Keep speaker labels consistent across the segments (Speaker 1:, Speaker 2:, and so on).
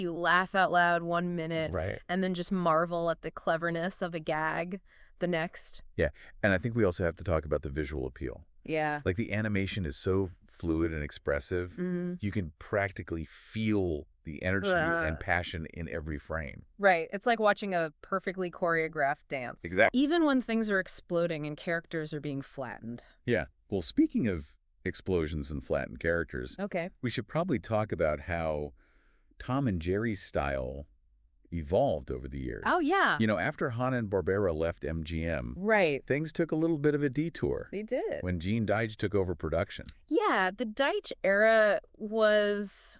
Speaker 1: You laugh out loud 1 minute
Speaker 2: Right.
Speaker 1: and then just marvel at the cleverness of a gag the next.
Speaker 2: Yeah. And I think we also have to talk about the visual appeal.
Speaker 1: Yeah.
Speaker 2: Like, the animation is so fluid and expressive,
Speaker 1: Mm-hmm.
Speaker 2: you can practically feel the energy and passion in every frame.
Speaker 1: Right. It's like watching a perfectly choreographed dance.
Speaker 2: Exactly.
Speaker 1: Even when things are exploding and characters are being flattened.
Speaker 2: Yeah. Well, speaking of explosions and flattened characters,
Speaker 1: Okay.
Speaker 2: we should probably talk about how Tom and Jerry's style evolved over the years.
Speaker 1: Oh, yeah.
Speaker 2: You know, after Hanna-Barbera left MGM,
Speaker 1: Right.
Speaker 2: things took a little bit of a detour
Speaker 1: They did.
Speaker 2: when Gene Deitch took over production.
Speaker 1: Yeah, the Deitch era was...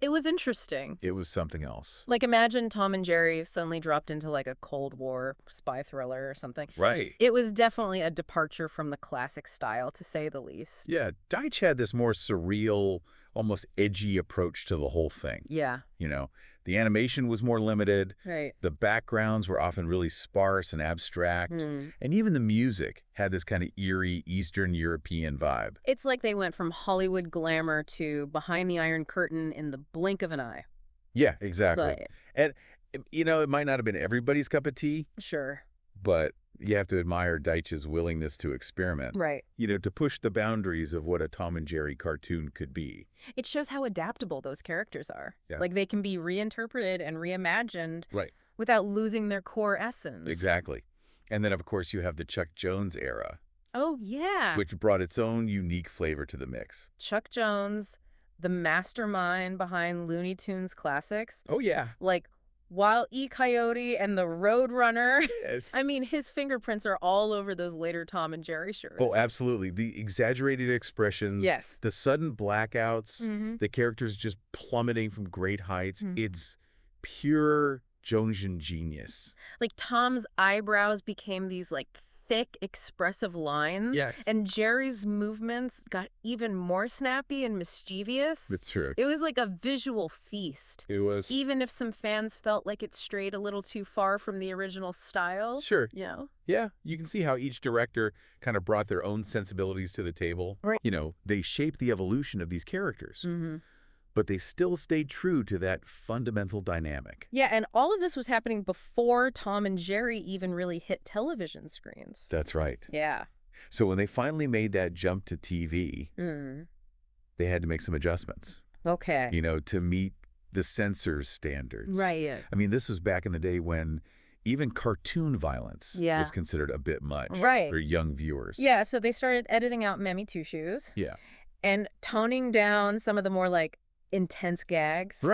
Speaker 1: It was interesting.
Speaker 2: It was something else.
Speaker 1: Like, imagine Tom and Jerry suddenly dropped into like a Cold War spy thriller or something.
Speaker 2: Right.
Speaker 1: It was definitely a departure from the classic style, to say the least.
Speaker 2: Yeah, Deitch had this more surreal, almost edgy approach to the whole thing.
Speaker 1: Yeah.
Speaker 2: You know, the animation was more limited.
Speaker 1: Right.
Speaker 2: The backgrounds were often really sparse and abstract. And even the music had this kind of eerie Eastern European vibe.
Speaker 1: It's like they went from Hollywood glamour to behind the Iron Curtain in the blink of an eye.
Speaker 2: Yeah, exactly.
Speaker 1: But,
Speaker 2: And, you know, it might not have been everybody's cup of tea,
Speaker 1: sure.
Speaker 2: but you have to admire Deitch's willingness to experiment.
Speaker 1: Right.
Speaker 2: You know, to push the boundaries of what a Tom and Jerry cartoon could be.
Speaker 1: It shows how adaptable those characters are.
Speaker 2: Yeah.
Speaker 1: Like, they can be reinterpreted and reimagined
Speaker 2: Right.
Speaker 1: without losing their core essence.
Speaker 2: Exactly. And then, of course, you have the Chuck Jones era,
Speaker 1: Oh, yeah.
Speaker 2: which brought its own unique flavor to the mix.
Speaker 1: Chuck Jones, the mastermind behind Looney Tunes classics.
Speaker 2: Oh, yeah.
Speaker 1: Like, Wile E. Coyote and the Roadrunner.
Speaker 2: Yes.
Speaker 1: I mean, his fingerprints are all over those later Tom and Jerry shirts.
Speaker 2: Oh, absolutely. The exaggerated expressions.
Speaker 1: Yes.
Speaker 2: The sudden blackouts.
Speaker 1: Mm-hmm.
Speaker 2: The characters just plummeting from great heights. It's pure Jonesian genius.
Speaker 1: Like, Tom's eyebrows became these, like, thick, expressive lines.
Speaker 2: Yes.
Speaker 1: And Jerry's movements got even more snappy and mischievous.
Speaker 2: It's true.
Speaker 1: It was like a visual feast.
Speaker 2: It was.
Speaker 1: Even if some fans felt like it strayed a little too far from the original style.
Speaker 2: Sure.
Speaker 1: You know?
Speaker 2: Yeah, you can see how each director kind of brought their own sensibilities to the table.
Speaker 1: Right.
Speaker 2: You know, they shaped the evolution of these characters,
Speaker 1: Mm-hmm.
Speaker 2: but they still stayed true to that fundamental dynamic.
Speaker 1: Yeah, and all of this was happening before Tom and Jerry even really hit television screens.
Speaker 2: That's right.
Speaker 1: Yeah.
Speaker 2: So when they finally made that jump to TV, they had to make some adjustments,
Speaker 1: Okay.
Speaker 2: you know, to meet the censors' standards.
Speaker 1: Right.
Speaker 2: I mean, this was back in the day when even cartoon violence
Speaker 1: Yeah.
Speaker 2: was considered a bit much
Speaker 1: Right.
Speaker 2: for young viewers.
Speaker 1: Yeah, so they started editing out Mammy Two Shoes
Speaker 2: Yeah.
Speaker 1: and toning down some of the more, like, intense gags.